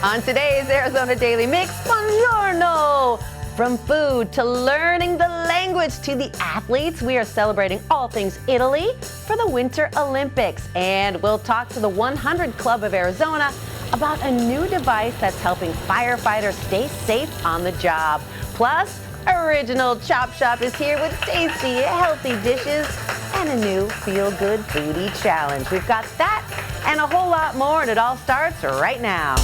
On today's Arizona Daily Mix, buongiorno! From food to learning the language to the athletes, we are celebrating all things Italy for the Winter Olympics. And we'll talk to the 100 Club of Arizona about a new device that's helping firefighters stay safe on the job. Plus, Original Chop Shop is here with tasty, healthy dishes and a new feel-good foodie challenge. We've got that and a whole lot more, and it all starts right now.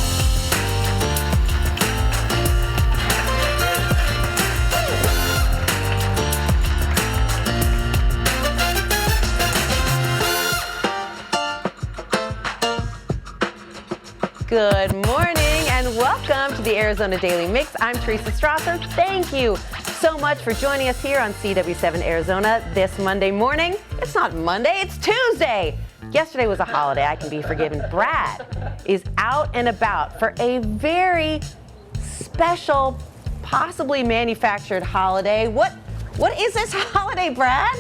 Good morning and welcome to the Arizona Daily Mix. I'm Teresa Strasser. Thank you so much for joining us here on CW7 Arizona this Monday morning. It's not Monday, it's Tuesday. Yesterday was a holiday, I can be forgiven. Brad is out and about for a very special, possibly manufactured holiday. What is this holiday, Brad?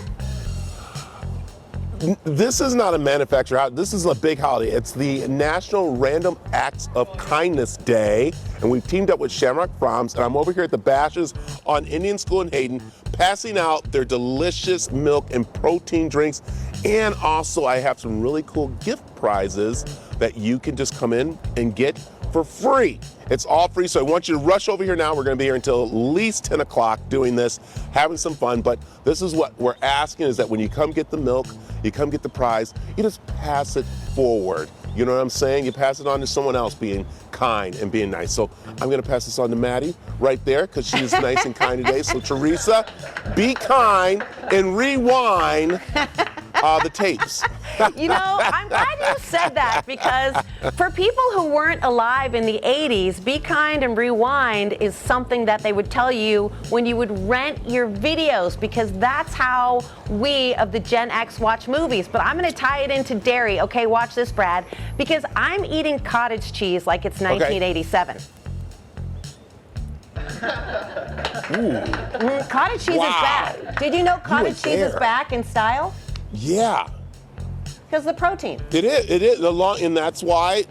This is not a manufactured holiday. This is a big holiday. It's the National Random Acts of Kindness Day, and we've teamed up with Shamrock Farms, and I'm over here at the Bashes on Indian School in Hayden, passing out their delicious milk and protein drinks, and also I have some really cool gift prizes that you can just come in and get for free. It's all free, so I want you to rush over here now. We're going to be here until at least 10 o'clock doing this, having some fun, but this is what we're asking is that when you come get the milk, you come get the prize, you just pass it forward. You know what I'm saying? You pass it on to someone else being kind and being nice. So I'm going to pass this on to Maddie right there because she's nice and kind today. So Teresa, be kind and rewind the tapes. You know, I'm glad you said that because for people who weren't alive in the 80s, Be Kind and Rewind is something that they would tell you when you would rent your videos because that's how we of the Gen X watch movies. But I'm going to tie it into dairy. Okay, watch this, Brad, because I'm eating cottage cheese like it's 1987. Cottage cheese is back. Did you know cottage cheese is back in style? Yeah. Because the protein. It is, and that's why,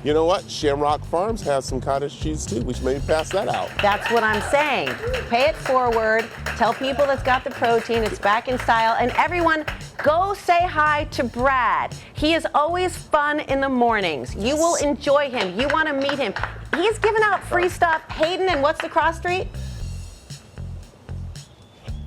you know what, Shamrock Farms has some cottage cheese too. We should maybe pass that out. That's what I'm saying. Pay it forward, tell people it's got the protein, it's back in style, and everyone, go say hi to Brad. He is always fun in the mornings. You will enjoy him. You want to meet him. He's giving out free stuff. Hayden, and what's the cross street?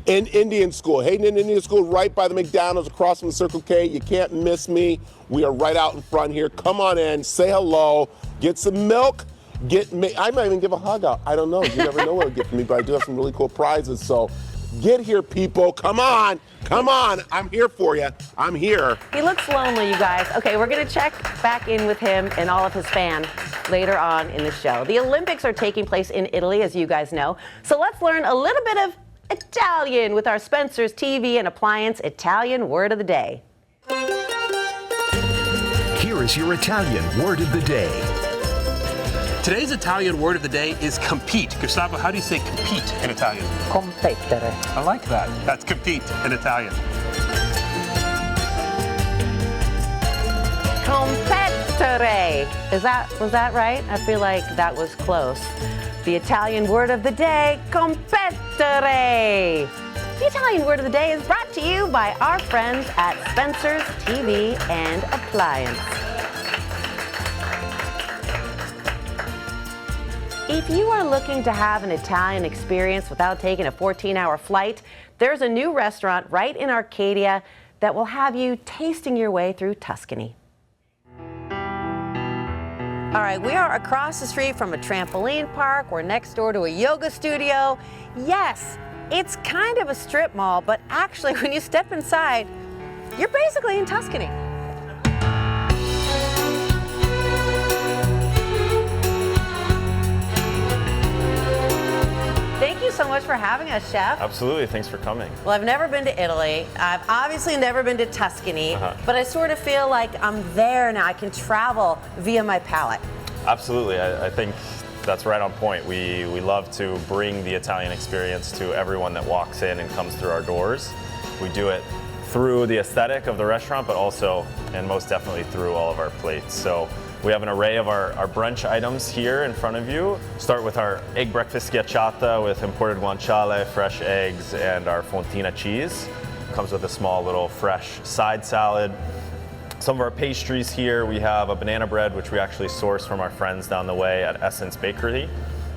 In Indian School, Hayden in Indian School, right by the McDonald's across from the Circle K. You can't miss me. We are right out in front here. Come on in, say hello, get some milk, I might even give a hug out. I don't know. You never know what it'll get from me, but I do have some really cool prizes. So get here, people. Come on. I'm here for you. I'm here. He looks lonely, you guys. Okay, we're going to check back in with him and all of his fans later on in the show. The Olympics are taking place in Italy, as you guys know. So let's learn a little bit of Italian with our Spencer's TV and Appliance Italian Word of the Day. Here is your Italian Word of the Day. Today's Italian word of the day is compete. Gustavo, how do you say compete in Italian? Competere. I like that. That's compete in Italian. Competere. Was that right? I feel like that was close. The Italian word of the day, competere. The Italian word of the day is brought to you by our friends at Spencer's TV and Appliance. If you are looking to have an Italian experience without taking a 14-hour flight, there's a new restaurant right in Arcadia that will have you tasting your way through Tuscany. All right, we are across the street from a trampoline park. We're next door to a yoga studio. Yes, it's kind of a strip mall, but actually when you step inside, you're basically in Tuscany. Thank you so much for having us, Chef. Absolutely, thanks for coming. Well, I've never been to Italy. I've obviously never been to Tuscany, but I sort of feel like I'm there now. I can travel via my palate. Absolutely, I think that's right on point. We love to bring the Italian experience to everyone that walks in and comes through our doors. We do it through the aesthetic of the restaurant, but also, and most definitely, through all of our plates. So We have an array of our brunch items here in front of you. Start with our egg breakfast schiacciata with imported guanciale, fresh eggs, and our fontina cheese. Comes with a small little fresh side salad. Some of our pastries here, we have a banana bread, which we actually source from our friends down the way at Essence Bakery.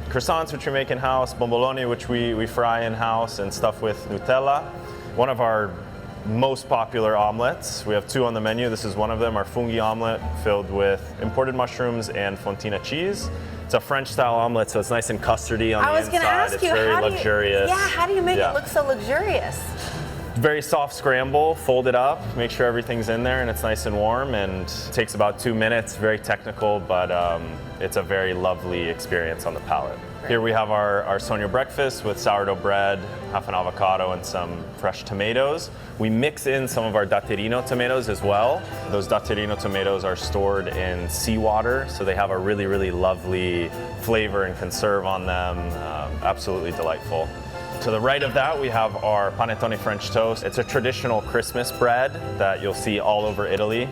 Croissants, which we make in-house, bomboloni, which we fry in-house and stuff with Nutella. One of our most popular omelets, we have 2 on the menu. This is one of them, our fungi omelet filled with imported mushrooms and fontina cheese. It's a French-style omelet, so it's nice and custardy on the inside. I was going to ask it's you, very luxurious. how do you make it look so luxurious? Very soft scramble, fold it up, make sure everything's in there and it's nice and warm, and it takes about 2 minutes, very technical, but it's a very lovely experience on the palate. Here we have our Sonia breakfast with sourdough bread, half an avocado, and some fresh tomatoes. We mix in some of our datterino tomatoes as well. Those datterino tomatoes are stored in seawater, so they have a really, really lovely flavor and conserve on them. Absolutely delightful. To the right of that, we have our panettone French toast. It's a traditional Christmas bread that you'll see all over Italy.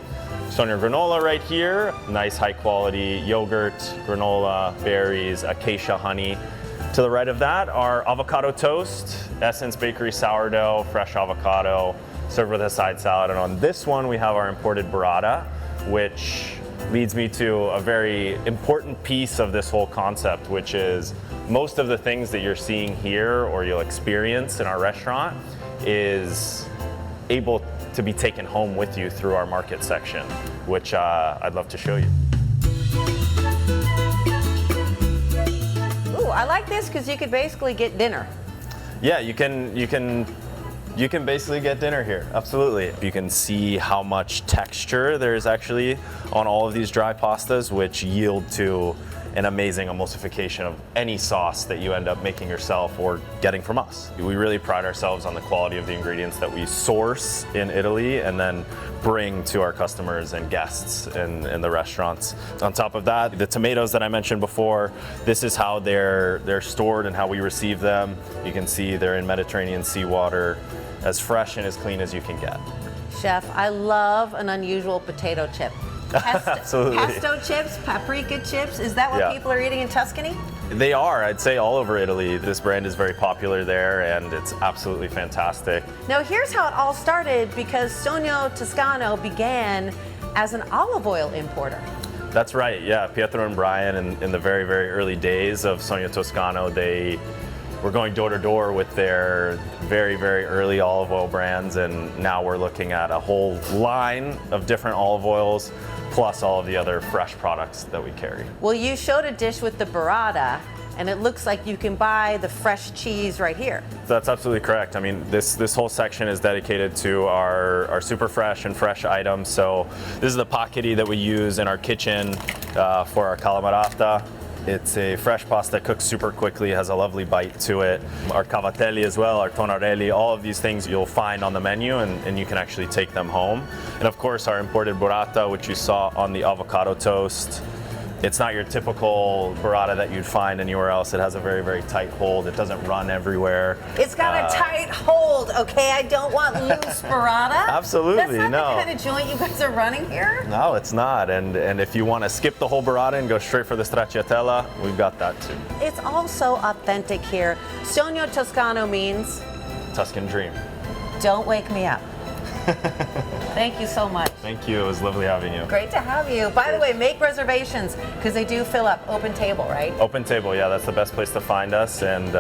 Sonia granola right here, nice high quality yogurt, granola, berries, acacia honey. To the right of that, our avocado toast, Essence Bakery sourdough, fresh avocado, served with a side salad. And on this one, we have our imported burrata, which leads me to a very important piece of this whole concept, which is most of the things that you're seeing here or you'll experience in our restaurant is able to be taken home with you through our market section, which I'd love to show you. Ooh, I like this because you could basically get dinner. Yeah, you can basically get dinner here, absolutely. You can see how much texture there is actually on all of these dry pastas, which yield to an amazing emulsification of any sauce that you end up making yourself or getting from us. We really pride ourselves on the quality of the ingredients that we source in Italy and then bring to our customers and guests in the restaurants. On top of that, the tomatoes that I mentioned before, this is how they're stored and how we receive them. You can see they're in Mediterranean seawater, as fresh and as clean as you can get. Chef, I love an unusual potato chip. Absolutely. Pesto chips, paprika chips, is that what people are eating in Tuscany? They are, I'd say all over Italy. This brand is very popular there and it's absolutely fantastic. Now here's how it all started, because Sogno Toscano began as an olive oil importer. That's right, yeah. Pietro and Brian in the very, very early days of Sogno Toscano, they were going door to door with their very, very early olive oil brands, and now we're looking at a whole line of different olive oils, plus all of the other fresh products that we carry. Well, you showed a dish with the burrata, and it looks like you can buy the fresh cheese right here. That's absolutely correct. I mean, this whole section is dedicated to our super fresh and fresh items. So this is the paccheri that we use in our kitchen for our calamarata. It's a fresh pasta, cooks super quickly, has a lovely bite to it. Our cavatelli as well, our tonarelli, all of these things you'll find on the menu and you can actually take them home. And of course our imported burrata, which you saw on the avocado toast. It's not your typical burrata that you'd find anywhere else. It has a very, very tight hold. It doesn't run everywhere. It's got a tight hold, okay? I don't want loose burrata. Absolutely, That's not no. the kind of joint you guys are running here? No, it's not. And if you want to skip the whole burrata and go straight for the stracciatella, we've got that too. It's all so authentic here. Sogno Toscano means? Tuscan dream. Don't wake me up. Thank you so much. Thank you. It was lovely having you. Great to have you. By the way, make reservations because they do fill up. Open table, right? Open table, yeah, that's the best place to find us. And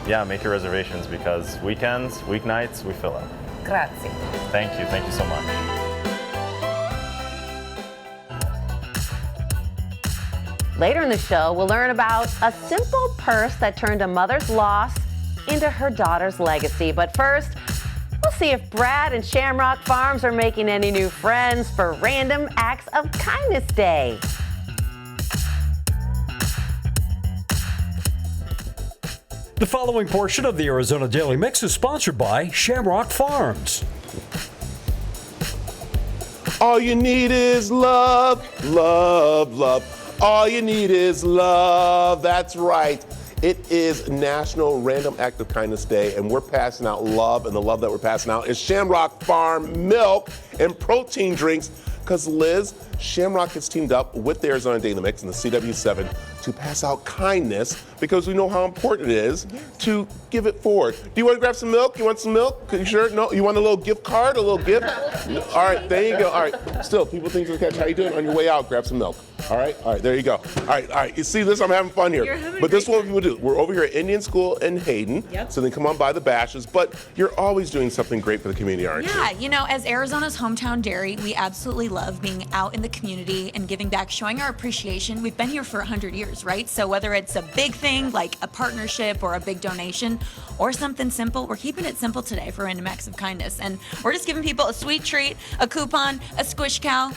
yeah, make your reservations because weekends, weeknights, we fill up. Grazie. Thank you so much. Later in the show, we'll learn about a simple purse that turned a mother's loss into her daughter's legacy. But first, we'll see if Brad and Shamrock Farms are making any new friends for Random Acts of Kindness Day. The following portion of the Arizona Daily Mix is sponsored by Shamrock Farms. All you need is love, love, love. All you need is love. That's right. It is National Random Act of Kindness Day, and we're passing out love, and the love that we're passing out is Shamrock Farm milk and protein drinks. Because Liz, Shamrock has teamed up with the Arizona Daily Mix and the CW7 to pass out kindness because we know how important it is to give it forward. Do you want to grab some milk? You want some milk? You sure? No? You want a little gift card? A little gift? All right, there you go. All right. Still, people think to catch. How you doing? On your way out, grab some milk. All right, there you go. All right. You see this? I'm having fun here. But this is what we do. We're over here at Indian School in Hayden. Yep. So then come on by the bashes. But you're always doing something great for the community, aren't you? Yeah, you know, as Arizona's hometown dairy, we absolutely love being out in the community and giving back, showing our appreciation. We've been here for 100 years, right? So whether it's a big thing like a partnership or a big donation or something simple, we're keeping it simple today for Random Acts of Kindness. And we're just giving people a sweet treat, a coupon, a squish cow.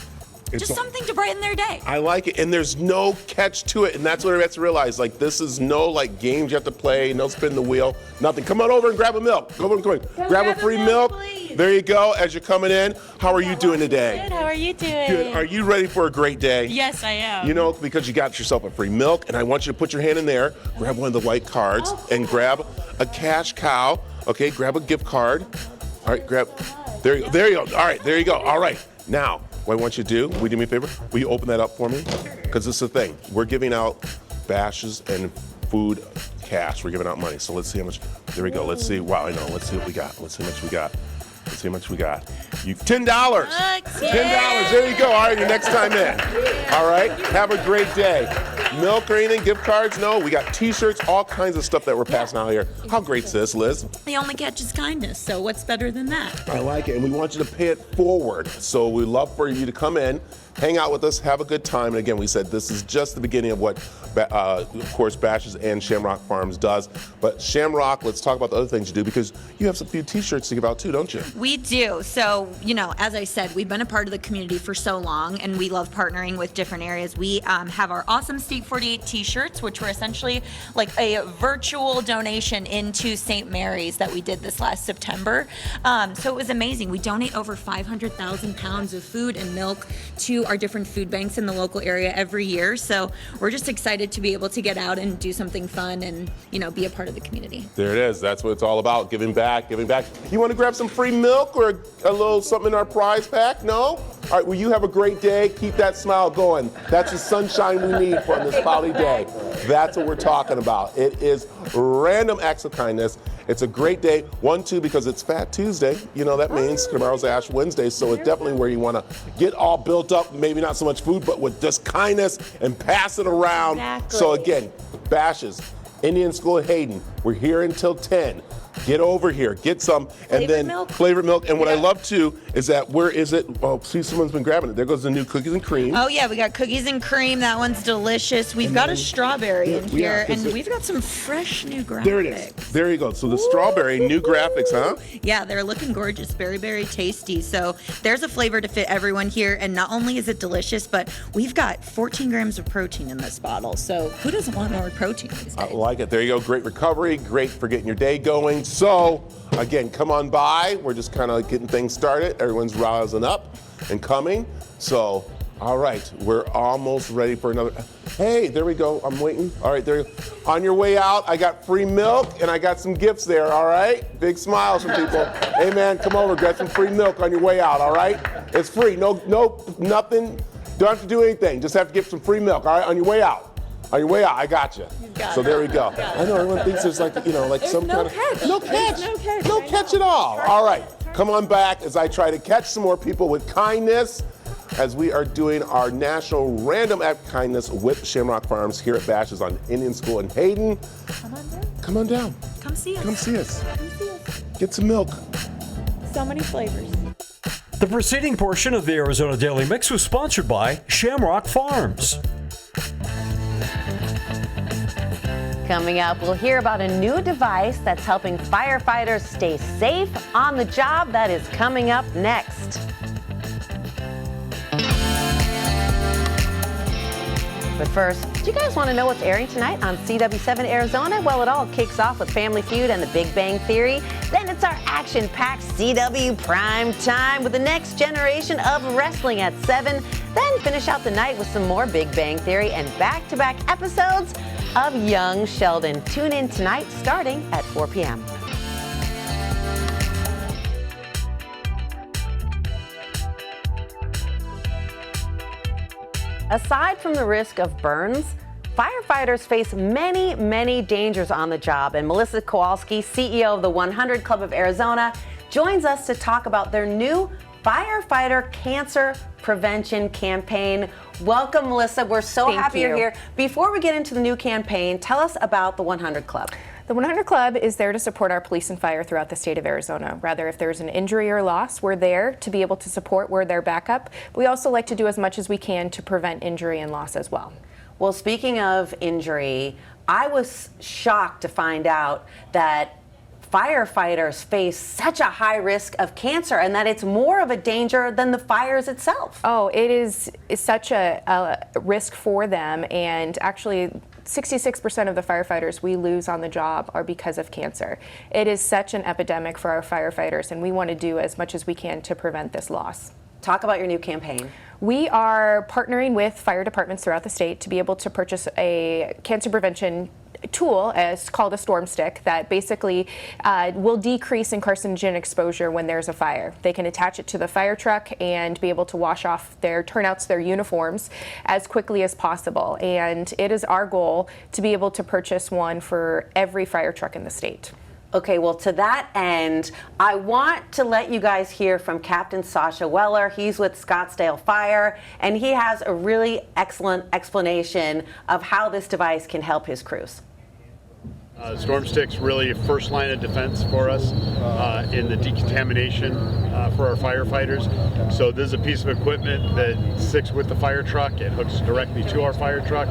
Just something to brighten their day. I like it, and there's no catch to it, and that's what everybody has to realize. Like, this is no like games you have to play, no spin the wheel, nothing. Come on over and grab a milk. Come on. Grab a free milk. Please. There you go. As you're coming in, how are you doing today? Good. How are you doing? Good. Are you ready for a great day? Yes, I am. You know, because you got yourself a free milk, and I want you to put your hand in there, grab one of the white cards, and grab a cash cow. Okay, grab a gift card. All right, grab. There you go. All right, there you go. All right. Now, what I want you to do, will you do me a favor? Will you open that up for me? Because this is the thing. We're giving out bashes and food cash. We're giving out money. So let's see how much. There we go. Let's see. Wow, I know. Let's see what we got. Let's see how much we got. Let's see how much we got. $10. $10. There you go. All right, your next time in. All right. Have a great day. Milk or anything, gift cards? No. We got T-shirts, all kinds of stuff that we're passing out here. How great's this, Liz? The only catch is kindness, so what's better than that? I like it, and we want you to pay it forward. So we love for you to come in, hang out with us, have a good time. And again, we said this is just the beginning of what, of course, Bashes and Shamrock Farms does. But Shamrock, let's talk about the other things you do, because you have some few T-shirts to give out too, don't you? We do. So, you know, as I said, we've been a part of the community for so long, and we love partnering with different areas. We have our awesome State 48 T-shirts, which were essentially like a virtual donation into St. Mary's that we did this last September. So it was amazing. We donate over 500,000 pounds of food and milk to our different food banks in the local area every year. So we're just excited to be able to get out and do something fun and, you know, be a part of the community. There it is. That's what it's all about, giving back, giving back. You want to grab some free milk or a little something in our prize pack? No? All right, well, you have a great day. Keep that smile going. That's the sunshine we need for this holiday day. That's what we're talking about. It is Random Acts of Kindness. It's a great day. 1, 2, because it's Fat Tuesday. You know, that means tomorrow's Ash Wednesday, so it's definitely where you want to get all built up, maybe not so much food, but with just kindness and pass it around. Exactly. So again, Bashes, Indian School at Hayden. We're here until 10. Get over here, get some, and then flavored milk. And what I love too is that, where is it? Oh, see, someone's been grabbing it. There goes the new cookies and cream. Oh yeah, we got cookies and cream. That one's delicious. We've got a strawberry in here, and we've got some fresh new graphics. There it is. There you go. So the strawberry, new graphics, huh? Yeah, they're looking gorgeous. Very, very tasty. So there's a flavor to fit everyone here. And not only is it delicious, but we've got 14 grams of protein in this bottle. So who doesn't want more protein these days? I like it. There you go. Great recovery. Great for getting your day going. So again, come on by. We're just kind of getting things started. Everyone's rousing up and coming. So, all right, we're almost ready for another. Hey, there we go. I'm waiting. All right, there you go. On your way out, I got free milk and I got some gifts there, all right? Big smiles from people. Hey, man, come over. Get some free milk on your way out, all right? It's free. No, nothing. Don't have to do anything. Just have to get some free milk, all right, on your way out. On your way out, I got you. So there we go. I know everyone thinks there's like, you know, like some kind of no catch. No catch at all. All right, come on back as I try to catch some more people with kindness as we are doing our National Random Act of Kindness with Shamrock Farms here at Bashes on Indian School in Hayden. Come on down. Come see us. Come see us. Get some milk. So many flavors. The preceding portion of the Arizona Daily Mix was sponsored by Shamrock Farms. Coming up, we'll hear about a new device that's helping firefighters stay safe on the job. That is coming up next. But first, do you guys want to know what's airing tonight on CW7 Arizona? Well, it all kicks off with Family Feud and The Big Bang Theory. Then it's our action-packed CW Prime Time with the next generation of wrestling at 7. Then finish out the night with some more Big Bang Theory and back-to-back episodes of Young Sheldon. Tune in tonight starting at 4 p.m. Aside from the risk of burns, firefighters face many, many dangers on the job. And Melissa Kowalski, CEO of the 100 Club of Arizona, joins us to talk about their new firefighter cancer prevention campaign. Welcome, Melissa. We're so happy you're here. Before we get into the new campaign, tell us about the 100 Club. The 100 Club is there to support our police and fire throughout the state of Arizona. Rather, if there's an injury or loss, we're there to be able to support. We're their backup. We also like to do as much as we can to prevent injury and loss as well. Well, speaking of injury, I was shocked to find out that firefighters face such a high risk of cancer and that it's more of a danger than the fires itself. Oh, it is such a risk for them, and actually 66% of the firefighters we lose on the job are because of cancer. It is such an epidemic for our firefighters, and we want to do as much as we can to prevent this loss. Talk about your new campaign. We are partnering with fire departments throughout the state to be able to purchase a cancer prevention tool, as called a storm stick, that basically will decrease in carcinogen exposure when there's a fire. They can attach it to the fire truck and be able to wash off their turnouts, their uniforms, as quickly as possible. And it is our goal to be able to purchase one for every fire truck in the state. Okay, well, to that end, I want to let you guys hear from Captain Sasha Weller. He's with Scottsdale Fire, and he has a really excellent explanation of how this device can help his crews. Storm Stick's really a first line of defense for us in the decontamination for our firefighters. So this is a piece of equipment that sticks with the fire truck. It hooks directly to our fire truck.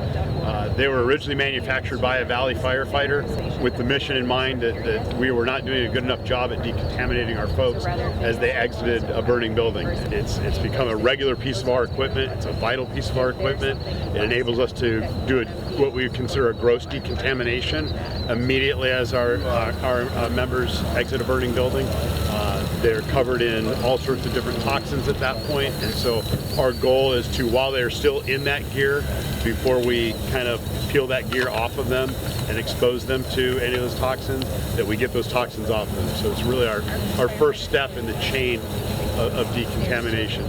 They were originally manufactured by a Valley firefighter with the mission in mind that we were not doing a good enough job at decontaminating our folks as they exited a burning building. It's become a regular piece of our equipment. It's a vital piece of our equipment. It enables us to do what we consider a gross decontamination immediately as our members exit a burning building. They're covered in all sorts of different toxins at that point, and so our goal is to, while they're still in that gear, before we kind of peel that gear off of them and expose them to any of those toxins, that we get those toxins off them. So it's really our first step in the chain of decontamination.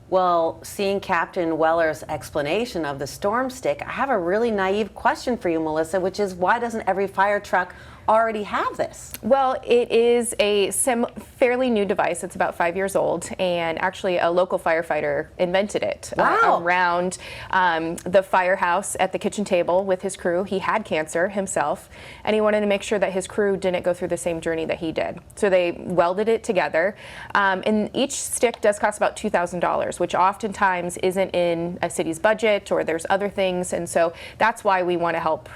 Well, seeing Captain Weller's explanation of the storm stick, I have a really naive question for you, Melissa, which is, why doesn't every fire truck already have this? Well, it is a fairly new device. It's about 5 years old, and actually a local firefighter invented it. Wow. Around the firehouse at the kitchen table with his crew. He had cancer himself, and he wanted to make sure that his crew didn't go through the same journey that he did. So they welded it together, and each stick does cost about $2,000, which oftentimes isn't in a city's budget, or there's other things, and so that's why we want to help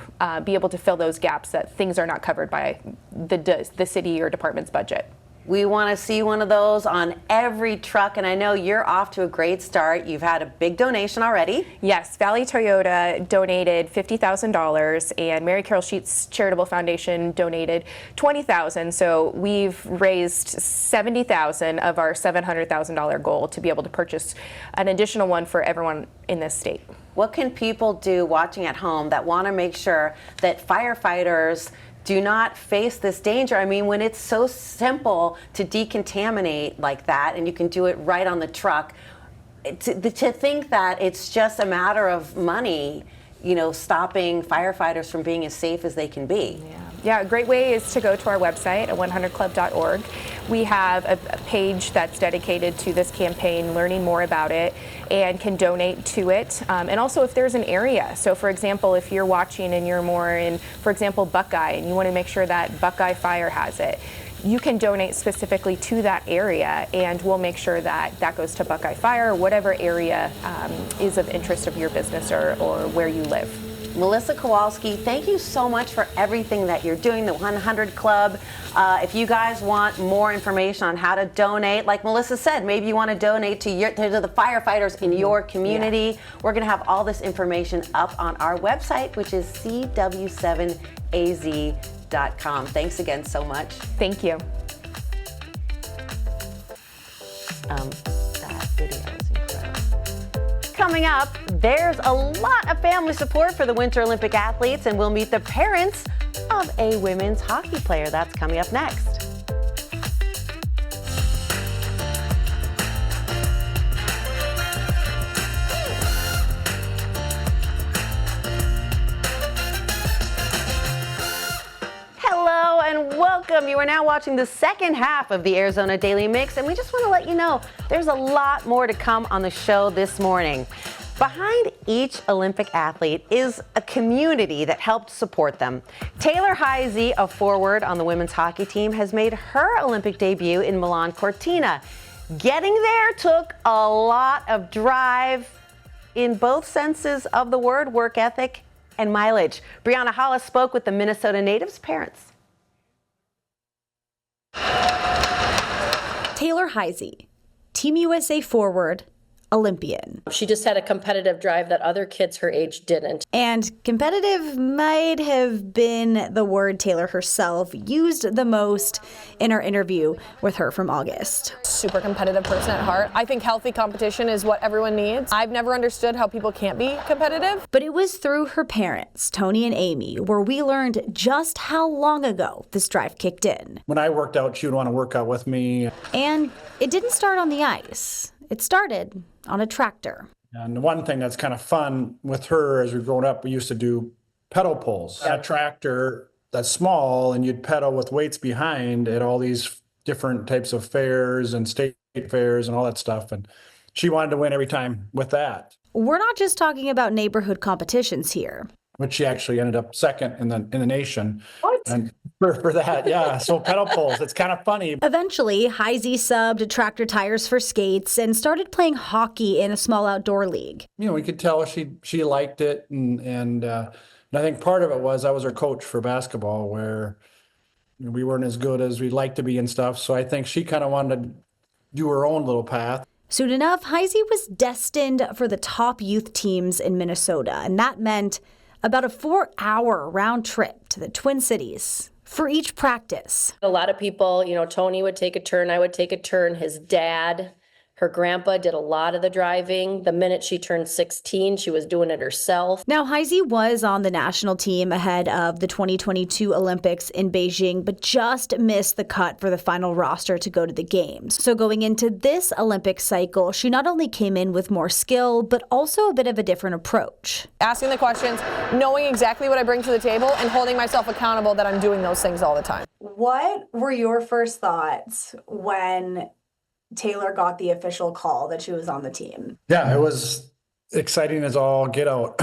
be able to fill those gaps that things are not covered by the city or department's budget. We want to see one of those on every truck, and I know you're off to a great start. You've had a big donation already. Yes, Valley Toyota donated $50,000, and Mary Carol Sheets Charitable Foundation donated $20,000. So we've raised $70,000 of our $700,000 goal to be able to purchase an additional one for everyone in this state. What can people do watching at home that want to make sure that firefighters do not face this danger? I mean, when it's so simple to decontaminate like that, and you can do it right on the truck, to think that it's just a matter of money, stopping firefighters from being as safe as they can be. Yeah, a great way is to go to our website at 100club.org. We have a page that's dedicated to this campaign, learning more about it, and can donate to it. And also if there's an area. So for example, if you're watching and you're more in, for example, Buckeye, and you want to make sure that Buckeye Fire has it, you can donate specifically to that area, and we'll make sure that that goes to Buckeye Fire, or whatever area is of interest of your business or where you live. Melissa Kowalski, thank you so much for everything that you're doing, the 100 Club. If you guys want more information on how to donate, like Melissa said, maybe you want to donate to the firefighters in your community. Yeah. We're going to have all this information up on our website, which is cw7az.com. Thanks again so much. Thank you. That video is incredible. coming up, there's a lot of family support for the Winter Olympic athletes, and we'll meet the parents of a women's hockey player. That's coming up next. Hello and welcome. You are now watching the second half of the Arizona Daily Mix, and we just want to let you know there's a lot more to come on the show this morning. Behind each Olympic athlete is a community that helped support them. Taylor Heisey, a forward on the women's hockey team, has made her Olympic debut in Milan Cortina. Getting there took a lot of drive in both senses of the word, work ethic and mileage. Brianna Hollis spoke with the Minnesota native's parents. Taylor Heisey, Team USA forward, Olympian. She just had a competitive drive that other kids her age didn't. And competitive might have been the word Taylor herself used the most in our interview with her from August. Super competitive person at heart. I think healthy competition is what everyone needs. I've never understood how people can't be competitive. But it was through her parents, Tony and Amy, where we learned just how long ago this drive kicked in. When I worked out, she would want to work out with me. And it didn't start on the ice. It started on a tractor. And the one thing that's kind of fun with her as we're growing up, we used to do pedal pulls. A tractor that's small, and you'd pedal with weights behind at all these different types of fairs and state fairs and all that stuff. And she wanted to win every time with that. We're not just talking about neighborhood competitions here. But she actually ended up second in the nation. What? And for that, yeah. So pedal pulls, it's kind of funny. Eventually, Heisey subbed tractor tires for skates and started playing hockey in a small outdoor league. You know, we could tell she liked it, and I think part of it was I was her coach for basketball, where we weren't as good as we'd like to be and stuff. So I think she kind of wanted to do her own little path. Soon enough, Heisey was destined for the top youth teams in Minnesota, and that meant about a 4-hour round trip to the Twin Cities for each practice. A lot of people, Tony would take a turn, I would take a turn. His dad, her grandpa did a lot of the driving. The minute she turned 16, she was doing it herself. Now, Heisey was on the national team ahead of the 2022 Olympics in Beijing, but just missed the cut for the final roster to go to the games. So going into this Olympic cycle, she not only came in with more skill, but also a bit of a different approach. Asking the questions, knowing exactly what I bring to the table, and holding myself accountable that I'm doing those things all the time. What were your first thoughts when Taylor got the official call that she was on the team? Yeah, it was exciting as all get out.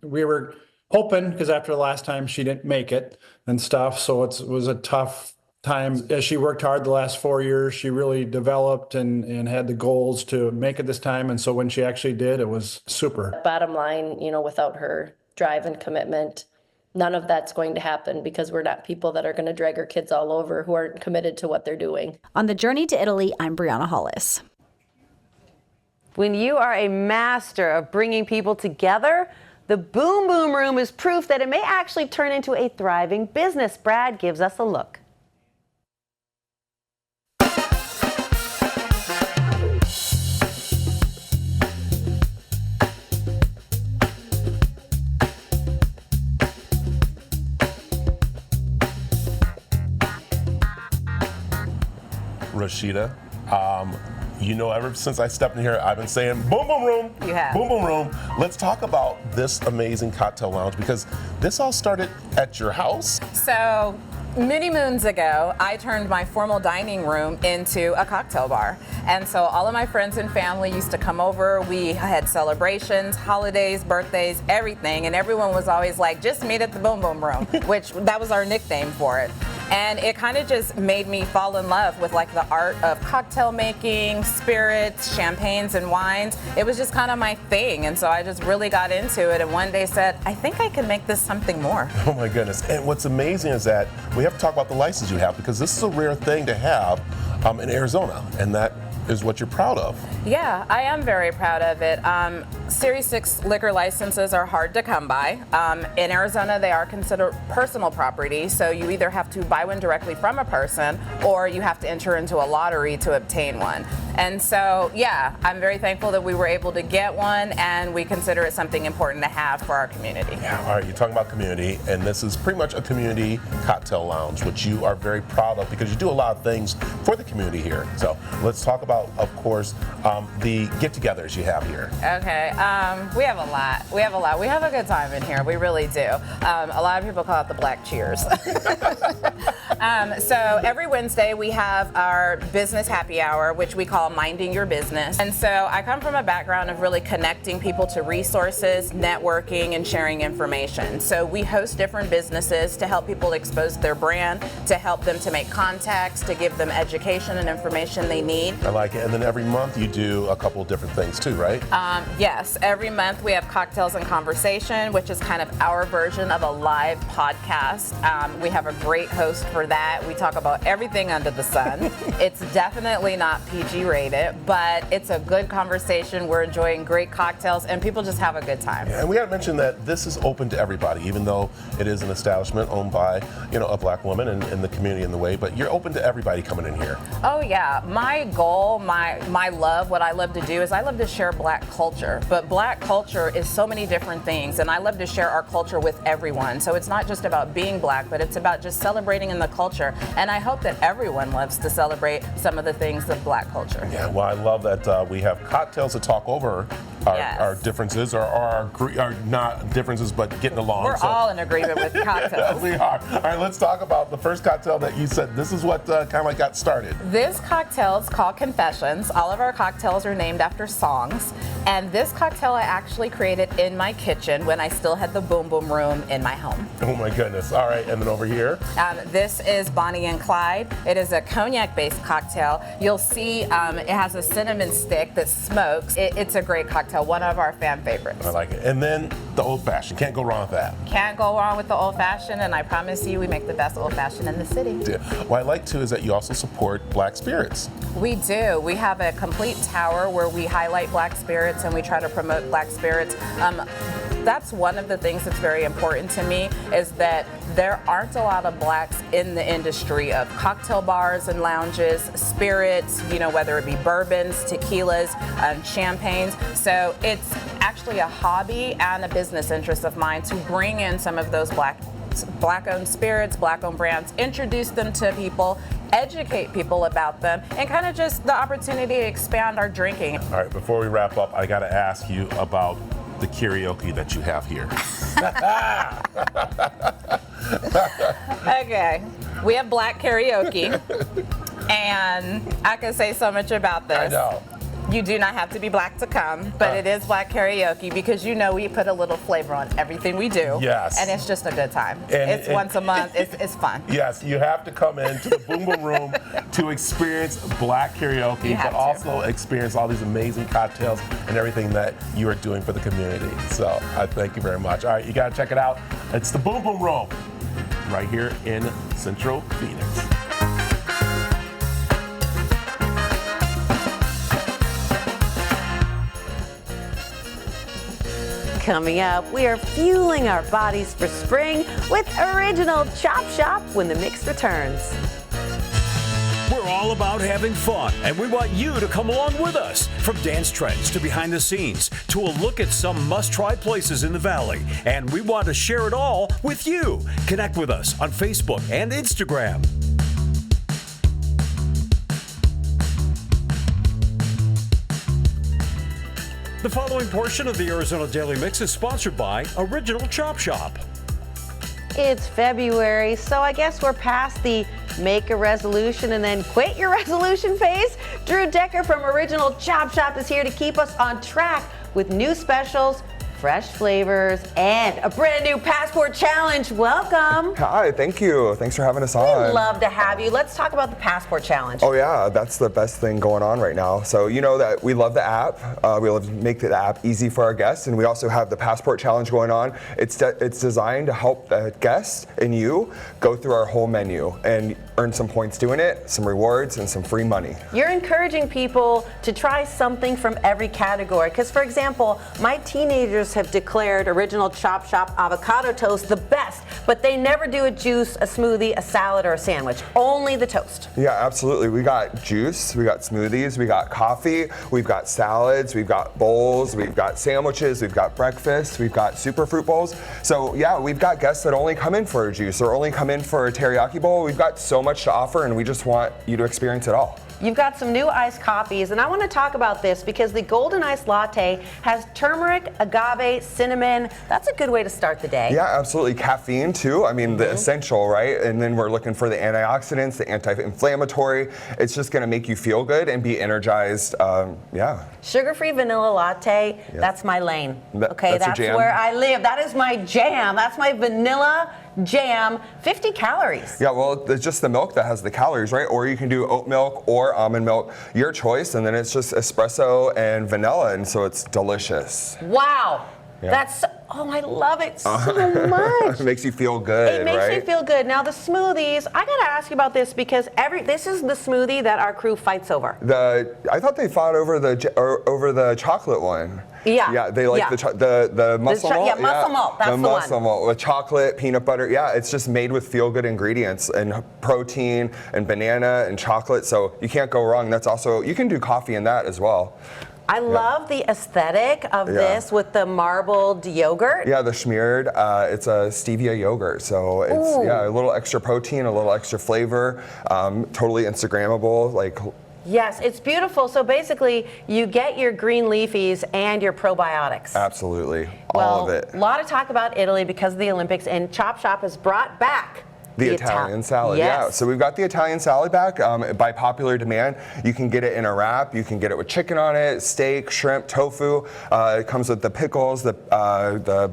We were hoping, because after the last time she didn't make it and stuff, so it was a tough time. As she worked hard the last 4 years, she really developed and had the goals to make it this time. And so when she actually did, it was super. Bottom line, without her drive and commitment, none of that's going to happen, because we're not people that are going to drag our kids all over who aren't committed to what they're doing. On the journey to Italy, I'm Brianna Hollis. When you are a master of bringing people together, the Boom Boom Room is proof that it may actually turn into a thriving business. Brad gives us a look. Rashida, ever since I stepped in here, I've been saying, boom, boom room. You have. Boom, boom room. Let's talk about this amazing cocktail lounge, because this all started at your house. So, many moons ago, I turned my formal dining room into a cocktail bar. And so all of my friends and family used to come over. We had celebrations, holidays, birthdays, everything. And everyone was always like, just meet at the Boom Boom Room, which that was our nickname for it. And it kind of just made me fall in love with the art of cocktail making, spirits, champagnes, and wines. It was just kind of my thing. And so I just really got into it, and one day said, I think I can make this something more. Oh my goodness. And what's amazing is that we have to talk about the license you have, because this is a rare thing to have in Arizona, and that is what you're proud of. Yeah, I am very proud of it. Series 6 liquor licenses are hard to come by. In Arizona, they are considered personal property, so you either have to buy one directly from a person or you have to enter into a lottery to obtain one. And so, yeah, I'm very thankful that we were able to get one, and we consider it something important to have for our community. Yeah, all right, you're talking about community, and this is pretty much a community cocktail lounge, which you are very proud of because you do a lot of things for the community here. So let's talk about, of course, the get-togethers you have here. Okay, we have a lot. We have a good time in here. We really do. A lot of people call it the Black Cheers. So every Wednesday we have our business happy hour, which we call Minding Your Business. And so I come from a background of really connecting people to resources, networking, and sharing information. So we host different businesses to help people expose their brand, to help them to make contacts, to give them education and information they need. I like it. And then every month you do a couple different things too, right? Yes, every month we have Cocktails and Conversation, which is kind of our version of a live podcast. We have a great host for that. We talk about everything under the sun. It's definitely not PG rated, but it's a good conversation. We're enjoying great cocktails, and people just have a good time. Yeah, and we got to mention that this is open to everybody, even though it is an establishment owned by, a black woman in the community in the way, but you're open to everybody coming in here. Oh yeah, my goal, my love, what I love to do is I love to share black culture, but black culture is so many different things, and I love to share our culture with everyone. So it's not just about being black, but it's about just celebrating in the culture, and I hope that everyone loves to celebrate some of the things of black culture. Yeah, well, I love that we have cocktails to talk over our differences, or our not differences, but getting along. We're all in agreement with cocktails. We are. All right, let's talk about the first cocktail that you said. This is what kind of like got started. This cocktail is called Confessions. All of our cocktails are named after songs. And this cocktail I actually created in my kitchen when I still had the Boom Boom Room in my home. Oh my goodness. All right, and then over here? This is Bonnie and Clyde. It is a cognac-based cocktail. You'll see it has a cinnamon stick that smokes. It's a great cocktail, one of our fan favorites. I like it. And then the Old Fashioned. Can't go wrong with that. Can't go wrong with the Old Fashioned, and I promise you we make the best Old Fashioned in the city. Yeah. What I like too is that you also support black spirits. We do. We have a complete tower where we highlight black spirits and we try to promote black spirits. That's one of the things that's very important to me, is that there aren't a lot of blacks in the industry of cocktail bars and lounges, spirits, whether it be bourbons, tequilas, champagnes. So it's actually a hobby and a business interest of mine to bring in some of those black-owned spirits, black-owned brands, introduce them to people, educate people about them, and kind of just the opportunity to expand our drinking. All right, before we wrap up, I got to ask you about the karaoke that you have here. Okay, we have black karaoke, and I can say so much about this. I know. You do not have to be black to come, but it is black karaoke because we put a little flavor on everything we do. Yes. And it's just a good time. It's once a month. It's fun. Yes, you have to come into the Boom Boom Room to experience black karaoke, but also experience all these amazing cocktails and everything that you are doing for the community. So I thank you very much. All right, you got to check it out. It's the Boom Boom Room right here in Central Phoenix. Coming up, we are fueling our bodies for spring with original Chop Shop when the mix returns. We're all about having fun, and we want you to come along with us. From dance trends to behind the scenes to a look at some must-try places in the Valley. And we want to share it all with you. Connect with us on Facebook and Instagram. The following portion of the Arizona Daily Mix is sponsored by Original Chop Shop. It's February, so I guess we're past the make a resolution and then quit your resolution phase. Drew Decker from Original Chop Shop is here to keep us on track with new specials fresh flavors, and a brand new passport challenge. Welcome. Hi, thank you. Thanks for having us on. We'd love to have you. Let's talk about the passport challenge. Oh yeah, that's the best thing going on right now. So you know that we love the app. We love to make the app easy for our guests, and we also have the passport challenge going on. It's designed to help the guest and you go through our whole menu and earn some points doing it, some rewards, and some free money. You're encouraging people to try something from every category. Because, for example, my teenagers have declared original Chop Shop avocado toast the best, but they never do a juice, a smoothie, a salad, or a sandwich. Only the toast. Yeah, absolutely. We got juice, we got smoothies, we got coffee, we've got salads, we've got bowls, we've got sandwiches, we've got breakfast, we've got super fruit bowls. So yeah, we've got guests that only come in for a juice or only come in for a teriyaki bowl. We've got so much to offer, and we just want you to experience it all. You've got some new iced coffees, and I want to talk about this because the Golden Iced Latte has turmeric, agave, cinnamon. That's a good way to start the day. Yeah, absolutely. Caffeine too. I mean, the essential, right? And then we're looking for the antioxidants, the anti-inflammatory. It's just going to make you feel good and be energized. Yeah. Sugar-free vanilla latte, that's my lane. Okay, that's your jam? where I live. That is my jam. That's my vanilla jam, 50 calories. Yeah, well, it's just the milk that has the calories, right? Or you can do oat milk or almond milk, your choice, and then it's just espresso and vanilla, and so it's delicious. Wow. Yeah. That's, oh, I love it so much. It makes you feel good, It makes right? me feel good. Now the smoothies, I gotta ask you about this because this is the smoothie that our crew fights over. I thought they fought over the chocolate one. Yeah. Yeah, they like the muscle malt. Yeah, muscle malt. That's the one. muscle malt with chocolate, peanut butter. Yeah, it's just made with feel-good ingredients and protein and banana and chocolate. So you can't go wrong. That's also, you can do coffee in that as well. I love the aesthetic of this with the marbled yogurt. Yeah, the schmeared. It's a stevia yogurt, so it's a little extra protein, a little extra flavor. Totally Instagrammable, like. Yes, it's beautiful. So basically, you get your green leafies and your probiotics. Absolutely, all of it. A lot of talk about Italy because of the Olympics, and Chop Shop has brought back the Italian salad, yes. Yeah. So we've got the Italian salad back by popular demand. You can get it in a wrap. You can get it with chicken on it, steak, shrimp, tofu. It comes with the pickles, the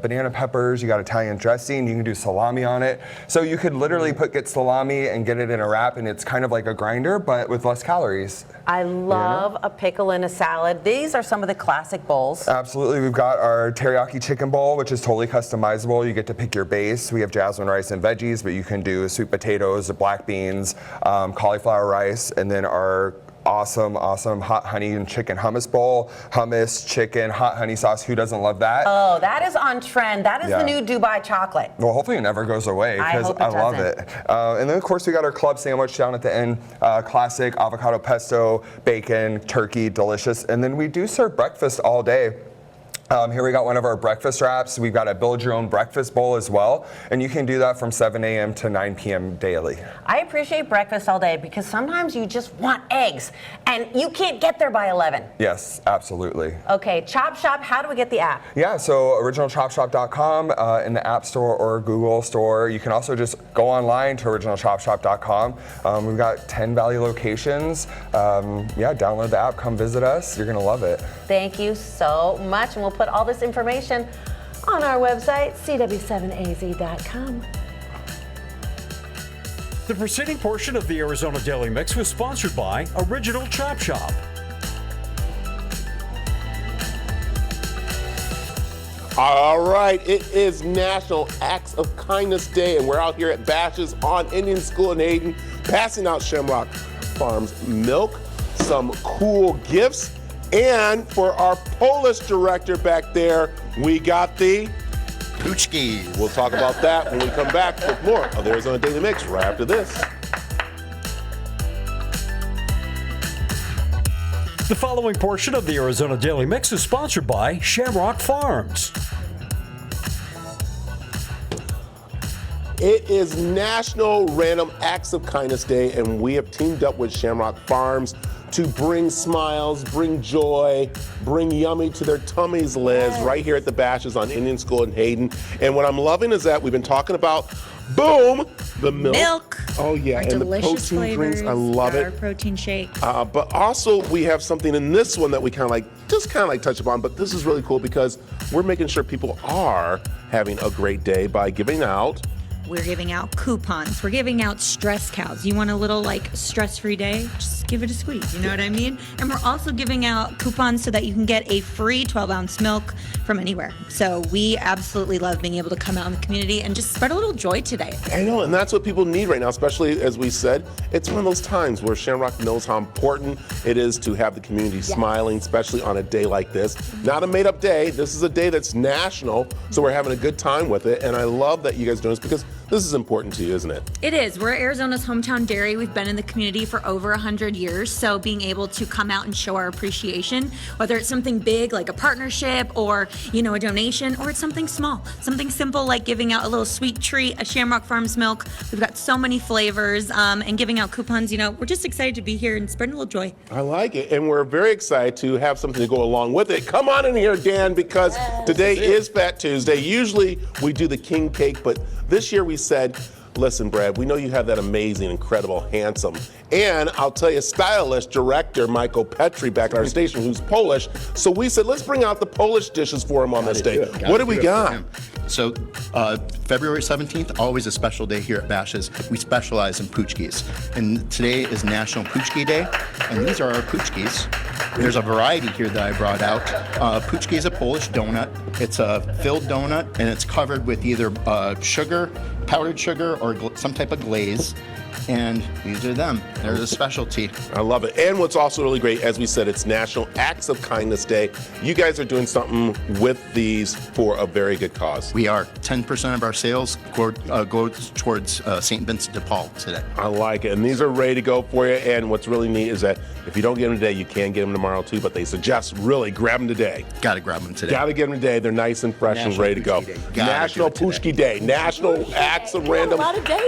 banana peppers. You got Italian dressing. You can do salami on it. So you could literally get salami and get it in a wrap, and it's kind of like a grinder, but with less calories. I love a pickle in a salad. These are some of the classic bowls. Absolutely. We've got our teriyaki chicken bowl, which is totally customizable. You get to pick your base. We have jasmine rice and veggies, but you can do sweet potatoes, black beans, cauliflower rice, and then our awesome hot honey and chicken hummus bowl. Hummus, chicken, hot honey sauce. Who doesn't love that? Oh, that is on trend. That is the new Dubai chocolate. Well, hopefully it never goes away because I love it. And then of course we got our club sandwich down at the end. Classic avocado pesto, bacon, turkey, delicious. And then we do serve breakfast all day. Here we got one of our breakfast wraps. We've got a build your own breakfast bowl as well. And you can do that from 7 a.m. to 9 p.m. daily. I appreciate breakfast all day because sometimes you just want eggs and you can't get there by 11. Yes, absolutely. Okay, Chop Shop, how do we get the app? Yeah, so originalchopshop.com in the App Store or Google Store. You can also just go online to originalchopshop.com. We've got 10 Valley locations. Download the app, come visit us. You're gonna love it. Thank you so much, and we'll put all this information on our website, cw7az.com. The preceding portion of the Arizona Daily Mix was sponsored by Original Chop Shop. All right, it is National Acts of Kindness Day, and we're out here at Bash's on Indian School in Hayden, passing out Shamrock Farms milk, some cool gifts, and for our Polish director back there, we got the Puchki. We'll talk about that when we come back with more of the Arizona Daily Mix right after this. The following portion of the Arizona Daily Mix is sponsored by Shamrock Farms. It is National Random Acts of Kindness Day, and we have teamed up with Shamrock Farms to bring smiles, bring joy, bring yummy to their tummies, Liz, right here at the Bashes on Indian School in Hayden. And what I'm loving is that we've been talking about, boom, the milk. Oh yeah, Our and the delicious protein drinks. I love our it. protein shake. But also we have something in this one that we kind of like touch upon, but this is really cool because we're making sure people are having a great day by giving out. We're giving out coupons. We're giving out stress cows. You want a little stress-free day? Just give it a squeeze, you know what I mean? And we're also giving out coupons so that you can get a free 12-ounce milk from anywhere. So we absolutely love being able to come out in the community and just spread a little joy today. I know, and that's what people need right now, especially as we said, it's one of those times where Shamrock knows how important it is to have the community smiling, especially on a day like this. Not a made-up day. This is a day that's national, so we're having a good time with it, and I love that you guys are doing this because this is important to you, isn't it? It is. We're Arizona's hometown dairy. We've been in the community for over 100 years. So being able to come out and show our appreciation, whether it's something big like a partnership or, a donation, or it's something small, something simple like giving out a little sweet treat, a Shamrock Farms milk. We've got so many flavors and giving out coupons. We're just excited to be here and spreading a little joy. I like it. And we're very excited to have something to go along with it. Come on in here, Dan, because today is Fat Tuesday. Usually we do the king cake, but this year we said, listen, Brad, we know you have that amazing, incredible, handsome, and I'll tell you, stylish director Michael Petri back at our station, who's Polish. So we said, let's bring out the Polish dishes for him on this day. What do we got? So February 17th, always a special day here at Bashes. We specialize in puchkis. And today is National Puchki Day, and these are our puchkis. There's a variety here that I brought out. Puchki is a Polish donut. It's a filled donut, and it's covered with either sugar, powdered sugar, or some type of glaze. And these are them. They're the specialty. I love it. And what's also really great, as we said, it's National Acts of Kindness Day. You guys are doing something with these for a very good cause. We are. 10% of our sales goes towards St. Vincent de Paul today. I like it. And these are ready to go for you. And what's really neat is that if you don't get them today, you can get them tomorrow too. But they suggest really grab them today. Got to grab them today. Got to get them today. They're nice and fresh and ready to go. National Puchki Day. National Acts of Random.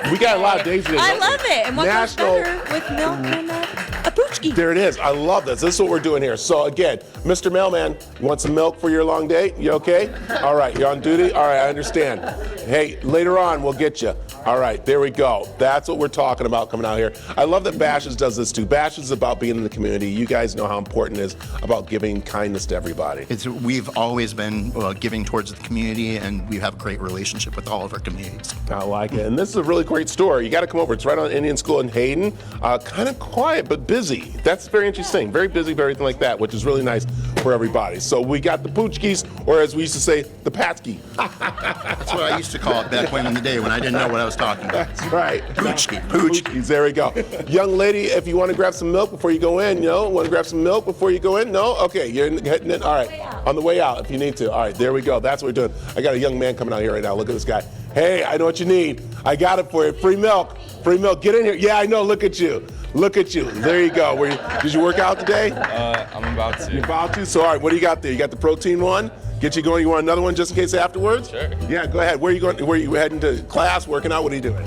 We got a lot of days today. I love it. And what National goes better with milk than a puchki? There it is. I love this. This is what we're doing here. So again, Mr. Mailman, you want some milk for your long day? You okay? All right, you're on duty? All right, I understand. Hey, later on, we'll get you. All right, there we go. That's what we're talking about coming out here. I love that Bashes does this too. Bashes is about being in the community. You guys know how important it is about giving kindness to everybody. We've always been giving towards the community, and we have a great relationship with all of our communities. I like it. And this is a really great store. You got to come over. It's right on Indian School in Hayden. Kind of quiet, but busy. That's very interesting. Very busy, very everything like that, which is really nice for everybody. So we got the poochkis, or as we used to say, the patsky. That's what I used to call it back when in the day when I didn't know what I was talking about. That's right. Poochkis. There we go. Young lady, if you want to grab some milk before you go in, want to grab some milk before you go in? No? Okay, you're heading in. All right. On the way out if you need to. All right, there we go. That's what we're doing. I got a young man coming out here right now. Look at this guy. Hey, I know what you need. I got it for you. Free milk. Free milk. Get in here. Yeah, I know. Look at you. Look at you. There you go. Did you work out today? I'm about to. You're about to? So, all right, what do you got there? You got the protein one? Get you going. You want another one just in case afterwards? Sure. Yeah, go ahead. Where are you going? Where are you heading to class, working out? What are you doing?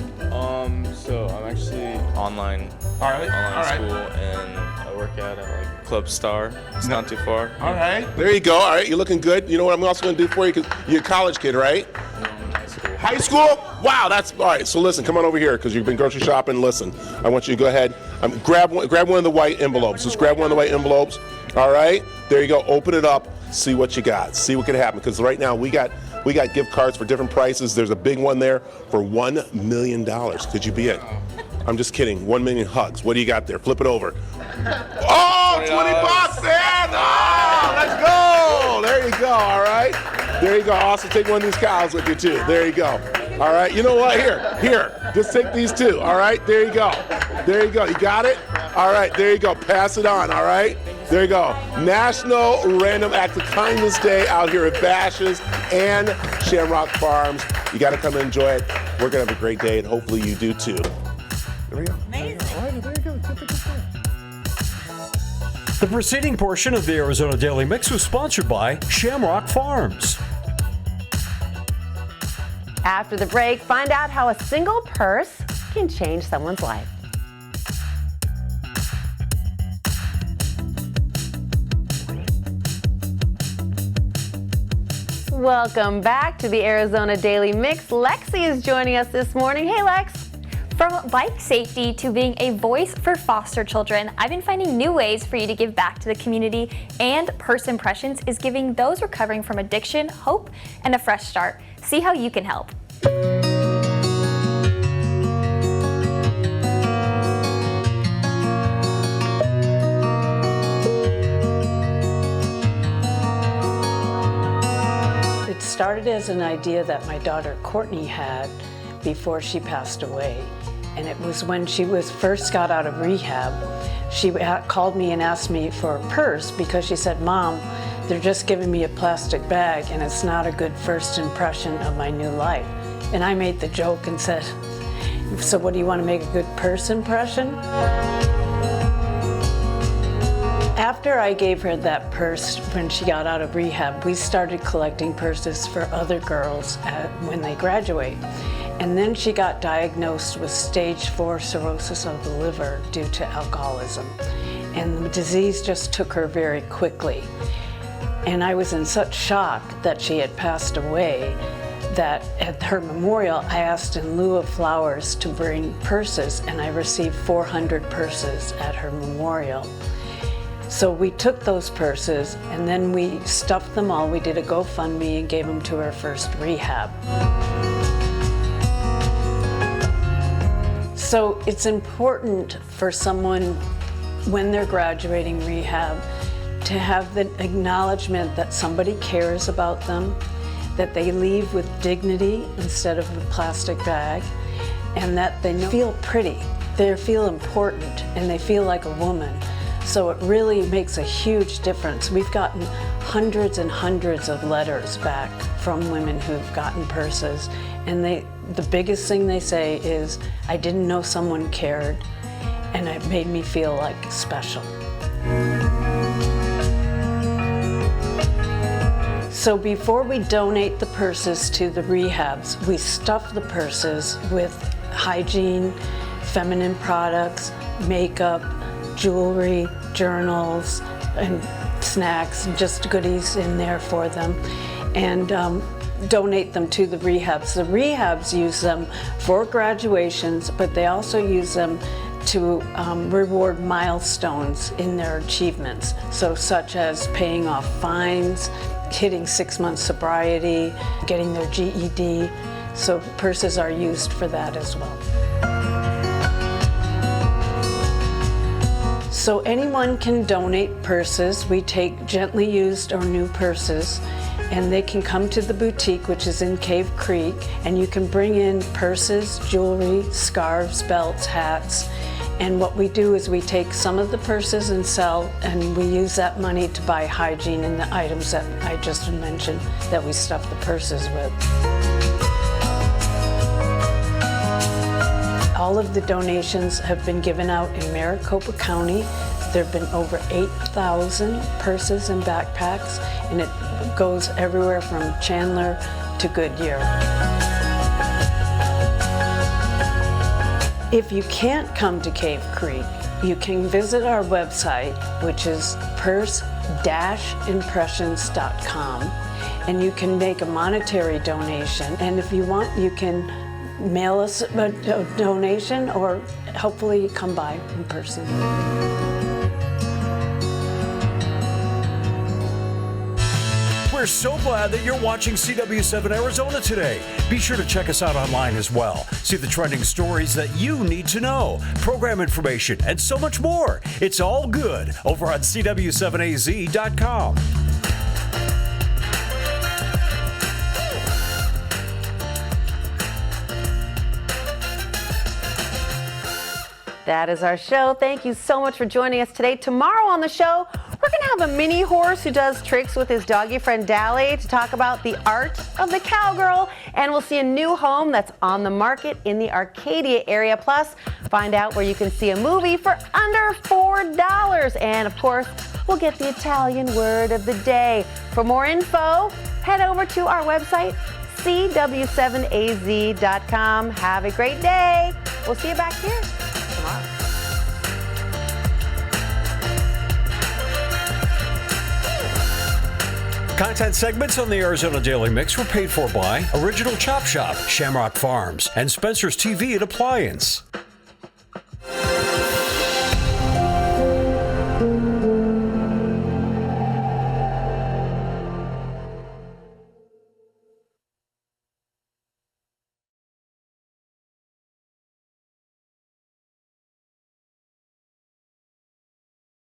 So I'm actually online school, and I work out at like Club Star. It's not too far. All right. There you go. All right, you're looking good. You know what I'm also going to do for you? Because you're a college kid, right? High school. High school? Wow, that's all right. So listen, come on over here because you've been grocery shopping. Listen, I want you to go ahead. Grab one of the white envelopes. Just grab one of the white envelopes. All right. There you go. Open it up. See what you got. See what can happen. Because right now we got gift cards for different prices. There's a big one there for $1 million. Could you be it? I'm just kidding. 1 million hugs. What do you got there? Flip it over. Oh, 20 bucks, man. Oh, let's go. There you go. All right. There you go. Also take one of these cows with you too. There you go. All right. You know what? Here. Just take these two. All right. There you go. There you go. You got it? All right. There you go. Pass it on. All right. There you go. National Random Act of Kindness Day out here at Bashes and Shamrock Farms. You got to come and enjoy it. We're going to have a great day, and hopefully you do too. There we go. Amazing. All right, there you go. Good. The preceding portion of the Arizona Daily Mix was sponsored by Shamrock Farms. After the break, find out how a single purse can change someone's life. Welcome back to the Arizona Daily Mix. Lexi is joining us this morning. Hey, Lex. From bike safety to being a voice for foster children, I've been finding new ways for you to give back to the community, and Purse Impressions is giving those recovering from addiction hope and a fresh start. See how you can help. It started as an idea that my daughter Courtney had before she passed away. And it was when she first got out of rehab. She called me and asked me for a purse because she said, "Mom, they're just giving me a plastic bag and it's not a good first impression of my new life." And I made the joke and said, "So what, do you want to make a good purse impression?" After I gave her that purse when she got out of rehab, we started collecting purses for other girls when they graduate. And then she got diagnosed with stage 4 cirrhosis of the liver due to alcoholism. And the disease just took her very quickly. And I was in such shock that she had passed away that at her memorial, I asked in lieu of flowers to bring purses, and I received 400 purses at her memorial. So we took those purses and then we stuffed them all. We did a GoFundMe and gave them to her first rehab. So it's important for someone when they're graduating rehab to have the acknowledgement that somebody cares about them, that they leave with dignity instead of a plastic bag, and that they feel pretty, they feel important, and they feel like a woman. So it really makes a huge difference. We've gotten hundreds and hundreds of letters back from women who've gotten purses, and the biggest thing they say is, "I didn't know someone cared, and it made me feel like special." So before we donate the purses to the rehabs, we stuff the purses with hygiene, feminine products, makeup, jewelry, journals, and snacks, and just goodies in there for them, and donate them to the rehabs. The rehabs use them for graduations, but they also use them to reward milestones in their achievements, so such as paying off fines, hitting 6 months sobriety, getting their GED. So purses are used for that as well. So anyone can donate purses. We take gently used or new purses, and they can come to the boutique, which is in Cave Creek, and you can bring in purses, jewelry, scarves, belts, hats. And what we do is we take some of the purses and sell, and we use that money to buy hygiene and the items that I just mentioned that we stuff the purses with. All of the donations have been given out in Maricopa County. There have been over 8,000 purses and backpacks, and it goes everywhere from Chandler to Goodyear. If you can't come to Cave Creek, you can visit our website, which is purse-impressions.com, and you can make a monetary donation. And if you want, you can mail us a donation, or hopefully come by in person. We're so glad that you're watching CW7 Arizona today. Be sure to check us out online as well. See the trending stories that you need to know, program information, and so much more. It's all good over on CW7AZ.com. That is our show. Thank you so much for joining us today. Tomorrow on the show, we're going to have a mini horse who does tricks with his doggy friend Dally to talk about the art of the cowgirl. And we'll see a new home that's on the market in the Arcadia area. Plus, find out where you can see a movie for under $4. And of course, we'll get the Italian word of the day. For more info, head over to our website, cw7az.com. Have a great day. We'll see you back here tomorrow. Content segments on the Arizona Daily Mix were paid for by Original Chop Shop, Shamrock Farms, and Spencer's TV and Appliance.